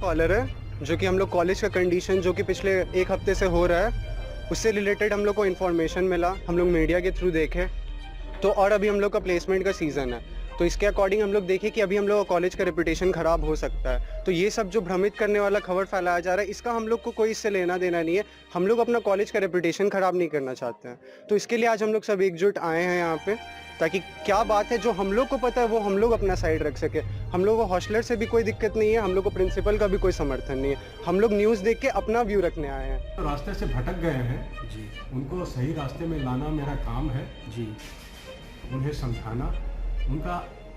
Collar है जो कि हम लोग कॉलेज का कंडीशन जो कि पिछले एक हफ्ते से हो रहा है उससे रिलेटेड हम लोग को इन्फॉर्मेशन मिला, हम लोग मीडिया के थ्रू देखे तो। और अभी हम लोग का प्लेसमेंट का सीज़न है तो इसके अकॉर्डिंग हम लोग देखें कि अभी हम लोग का कॉलेज का रेपुटेशन ख़राब हो सकता है। तो ये सब जो भ्रमित करने वाला खबर फैलाया जा रहा है इसका हम लोग को कोई इससे लेना देना नहीं है। हम लोग अपना कॉलेज का रेपुटेशन ख़राब नहीं करना चाहते हैं। तो इसके लिए आज हम लोग सब एकजुट आए हैं यहाँ पे, ताकि क्या बात है जो हम लोग को पता है वो हम लोग अपना साइड रख सके। हम लोग को हॉस्टलर से भी कोई दिक्कत नहीं है, हम लोग को प्रिंसिपल का भी कोई समर्थन नहीं है। हम लोग न्यूज़ देख के अपना व्यू रखने आए हैं। तो रास्ते से भटक गए हैं जी, उनको सही रास्ते में लाना मेरा काम है जी, उन्हें समझाना। उनका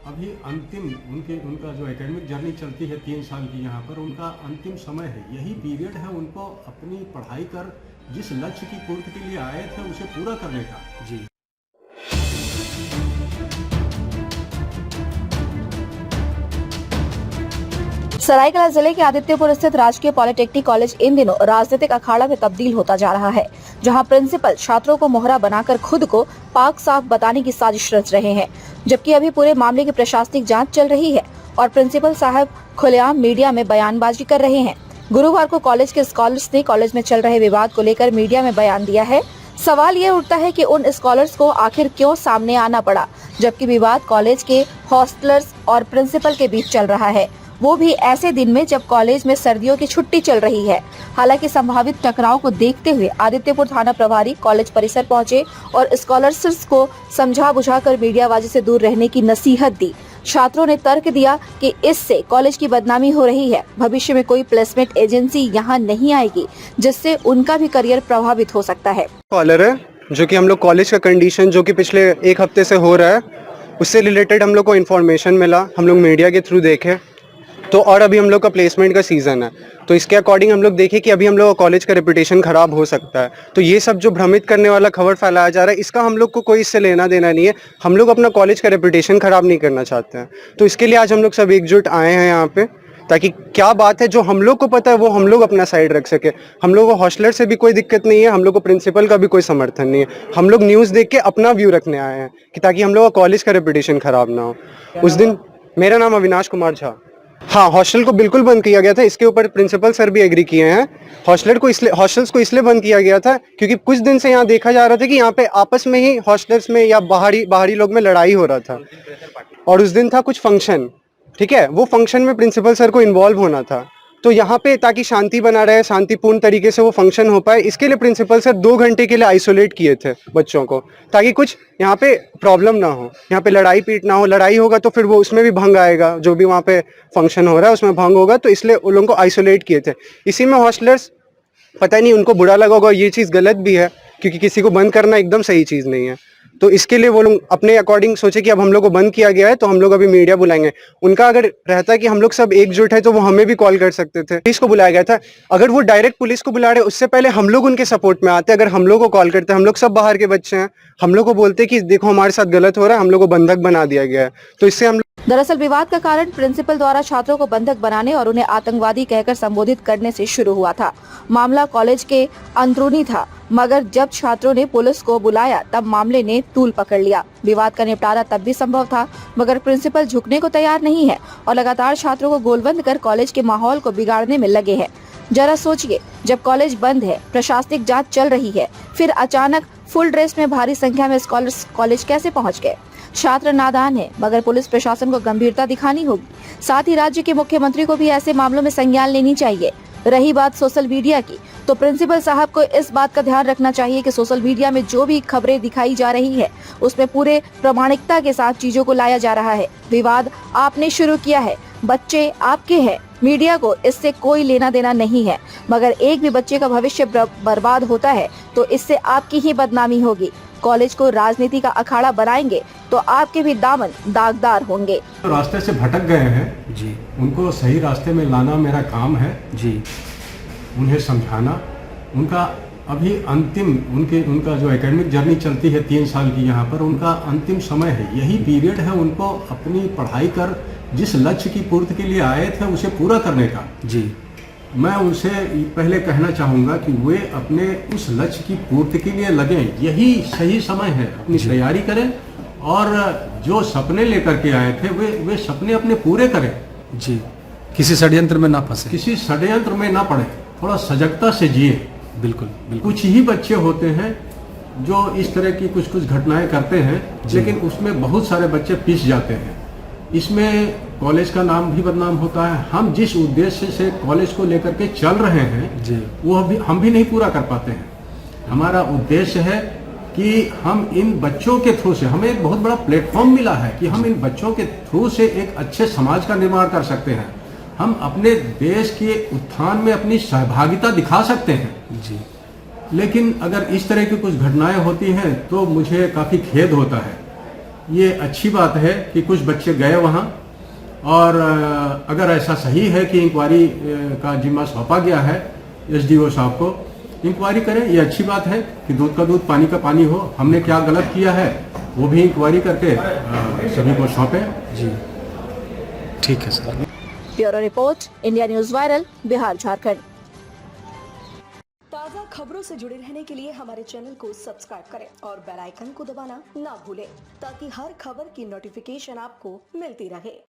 अभी अंतिम उनका जो एकेडमिक जर्नी चलती है 3 साल की, यहाँ पर उनका अंतिम समय है। यही पीरियड है उनको अपनी पढ़ाई कर जिस लक्ष्य की पूर्ति के लिए आए थे उसे पूरा करने का जी। सरायकेला जिले के आदित्यपुर स्थित राजकीय पॉलिटेक्निक कॉलेज इन दिनों राजनीतिक अखाड़ा में तब्दील होता जा रहा है, जहां प्रिंसिपल छात्रों को मोहरा बनाकर खुद को पाक साफ बताने की साजिश रच रहे हैं, जबकि अभी पूरे मामले की प्रशासनिक जांच चल रही है और प्रिंसिपल साहब खुलेआम मीडिया में बयानबाजी कर रहे हैं। गुरुवार को कॉलेज के स्कॉलर्स ने कॉलेज में चल रहे विवाद को लेकर मीडिया में बयान दिया है। सवाल ये उठता है कि उन स्कॉलर्स को आखिर क्यों सामने आना पड़ा, जबकि विवाद कॉलेज के हॉस्टलर्स और प्रिंसिपल के बीच चल रहा है, वो भी ऐसे दिन में जब कॉलेज में सर्दियों की छुट्टी चल रही है। हालांकि संभावित टकराव को देखते हुए आदित्यपुर थाना प्रभारी कॉलेज परिसर पहुंचे और स्कॉलर्स को समझा बुझाकर मीडियाबाजी से दूर रहने की नसीहत दी। छात्रों ने तर्क दिया कि इससे कॉलेज की बदनामी हो रही है, भविष्य में कोई प्लेसमेंट एजेंसी यहाँ नहीं आएगी, जिससे उनका भी करियर प्रभावित हो सकता है। कॉलर है जो कि हम लोग कॉलेज का कंडीशन जो कि पिछले एक हफ्ते से हो रहा है उससे रिलेटेड हम लोग को इन्फॉर्मेशन मिला, हम लोग मीडिया के थ्रू देखे तो। और अभी हम लोग का प्लेसमेंट का सीज़न है तो इसके अकॉर्डिंग हम लोग देखें कि अभी हम लोग का कॉलेज का रेपुटेशन ख़राब हो सकता है। तो ये सब जो भ्रमित करने वाला खबर फैलाया जा रहा है इसका हम लोग को कोई इससे लेना देना नहीं है। हम लोग अपना कॉलेज का रेपुटेशन ख़राब नहीं करना चाहते हैं। तो इसके लिए आज हम लोग सब एकजुट आए हैं यहाँ पे, ताकि क्या बात है जो हम लोग को पता है वो हम लोग अपना साइड रख सके। हम लोग को हॉस्टलर से भी कोई दिक्कत नहीं है, हम लोग को प्रिंसिपल का भी कोई समर्थन नहीं है। हम लोग न्यूज़ देख के अपना व्यू रखने आए हैं कि ताकि हम लोग का कॉलेज का रेपुटेशन ख़राब ना हो। उस दिन मेरा नाम अविनाश कुमार झा। हाँ, हॉस्टल को बिल्कुल बंद किया गया था, इसके ऊपर प्रिंसिपल सर भी एग्री किए हैं। हॉस्टल्स को इसलिए बंद किया गया था क्योंकि कुछ दिन से यहाँ देखा जा रहा था कि यहाँ पे आपस में ही हॉस्टल्स में या बाहरी लोग में लड़ाई हो रहा था। और उस दिन था कुछ फंक्शन, ठीक है, वो फंक्शन में प्रिंसिपल सर को इन्वॉल्व होना था। तो यहाँ पे ताकि शांति बना रहे, शांतिपूर्ण तरीके से वो फंक्शन हो पाए, इसके लिए प्रिंसिपल सर 2 घंटे के लिए आइसोलेट किए थे बच्चों को, ताकि कुछ यहाँ पे प्रॉब्लम ना हो, यहाँ पे लड़ाई पीट ना हो। लड़ाई होगा तो फिर वो उसमें भी भंग आएगा, जो भी वहाँ पे फंक्शन हो रहा है उसमें भंग होगा। तो इसलिए उन लोगों को आइसोलेट किए थे। इसी में हॉस्टलर्स, पता नहीं उनको बुरा लगा होगा, ये चीज़ गलत भी है क्योंकि किसी को बंद करना एकदम सही चीज़ नहीं है। तो इसके लिए वो लोग अपने अकॉर्डिंग सोचे कि अब हम लोग को बंद किया गया है तो हम लोग अभी मीडिया बुलाएंगे। उनका अगर रहता कि हम लोग सब एकजुट है तो वो हमें भी कॉल कर सकते थे। पुलिस को बुलाया गया था, अगर वो डायरेक्ट पुलिस को बुला रहे उससे पहले हम लोग उनके सपोर्ट में आते। अगर हम लोग को कॉल करते, हम लोग सब बाहर के बच्चे हैं, हम लोग को बोलते कि देखो हमारे साथ गलत हो रहा है, हम लोग को बंधक बना दिया गया है। तो इससे हम दरअसल विवाद का कारण प्रिंसिपल द्वारा छात्रों को बंधक बनाने और उन्हें आतंकवादी कहकर संबोधित करने से शुरू हुआ था। मामला कॉलेज के अंदरूनी था, मगर जब छात्रों ने पुलिस को बुलाया तब मामले ने तूल पकड़ लिया। विवाद का निपटारा तब भी संभव था, मगर प्रिंसिपल झुकने को तैयार नहीं है और लगातार छात्रों को गोलबंद कर कॉलेज के माहौल को बिगाड़ने में लगे हैं। जरा सोचिए, जब कॉलेज बंद है, प्रशासनिक जाँच चल रही है, फिर अचानक फुल ड्रेस में भारी संख्या में स्कॉलर्स कॉलेज कैसे पहुँच गए? छात्र नादान है, मगर पुलिस प्रशासन को गंभीरता दिखानी होगी। साथ ही राज्य के मुख्यमंत्री को भी ऐसे मामलों में संज्ञान लेनी चाहिए। रही बात सोशल मीडिया की, तो प्रिंसिपल साहब को इस बात का ध्यान रखना चाहिए कि सोशल मीडिया में जो भी खबरें दिखाई जा रही है उसमें पूरे प्रामाणिकता के साथ चीजों को लाया जा रहा है। विवाद आपने शुरू किया है, बच्चे आपके हैं, मीडिया को इससे कोई लेना देना नहीं है, मगर एक भी बच्चे का भविष्य बर्बाद होता है तो इससे आपकी ही बदनामी होगी। कॉलेज को राजनीति का अखाड़ा बनाएंगे तो आपके भी दामन दागदार होंगे। तो रास्ते से भटक गए हैं जी, उनको सही रास्ते में लाना मेरा काम है जी, उन्हें समझाना। उनका अभी अंतिम उनका जो एकेडमिक जर्नी चलती है 3 साल की, यहाँ पर उनका अंतिम समय है। यही पीरियड है उनको अपनी पढ़ाई कर जिस लक्ष्य की पूर्ति के लिए आए थे उसे पूरा करने का जी। मैं उनसे पहले कहना चाहूँगा कि वे अपने उस लक्ष्य की पूर्ति के लिए लगें, यही सही समय है, अपनी तैयारी करें और जो सपने लेकर के आए थे वे सपने अपने पूरे करें जी। किसी षड्यंत्र में ना फंसे। किसी षड्यंत्र में ना पड़े, थोड़ा सजगता से जिए। बिल्कुल बिल्कुल। कुछ ही बच्चे होते हैं जो इस तरह की कुछ कुछ घटनाएं करते हैं, लेकिन उसमें बहुत सारे बच्चे पिस जाते हैं। इसमें कॉलेज का नाम भी बदनाम होता है। हम जिस उद्देश्य से कॉलेज को लेकर के चल रहे हैं जी। वो हम भी नहीं पूरा कर पाते हैं। हमारा उद्देश्य है कि हम इन बच्चों के थ्रू से, हमें एक बहुत बड़ा प्लेटफॉर्म मिला है कि हम इन बच्चों के थ्रू से एक अच्छे समाज का निर्माण कर सकते हैं। हम अपने देश के उत्थान में अपनी सहभागिता दिखा सकते हैं जी। लेकिन अगर इस तरह की कुछ घटनाएं होती हैं तो मुझे काफ़ी खेद होता है। ये अच्छी बात है कि कुछ बच्चे गए वहाँ, और अगर ऐसा सही है कि इंक्वायरी का जिम्मा सौंपा गया है एसडीओ साहब को, इंक्वायरी करें। ये अच्छी बात है कि दूध का दूध पानी का पानी हो। हमने क्या गलत किया है वो भी इंक्वायरी करके सभी को सौंपें। जी ठीक है sir. Bureau report, India news viral, Bihar Jharkhand. ताज़ा खबरों से जुड़े रहने के लिए हमारे चैनल को सब्सक्राइब करें और बेल आइकन को दबाना ना भूलें ताकि हर खबर की नोटिफिकेशन आपको मिलती रहे।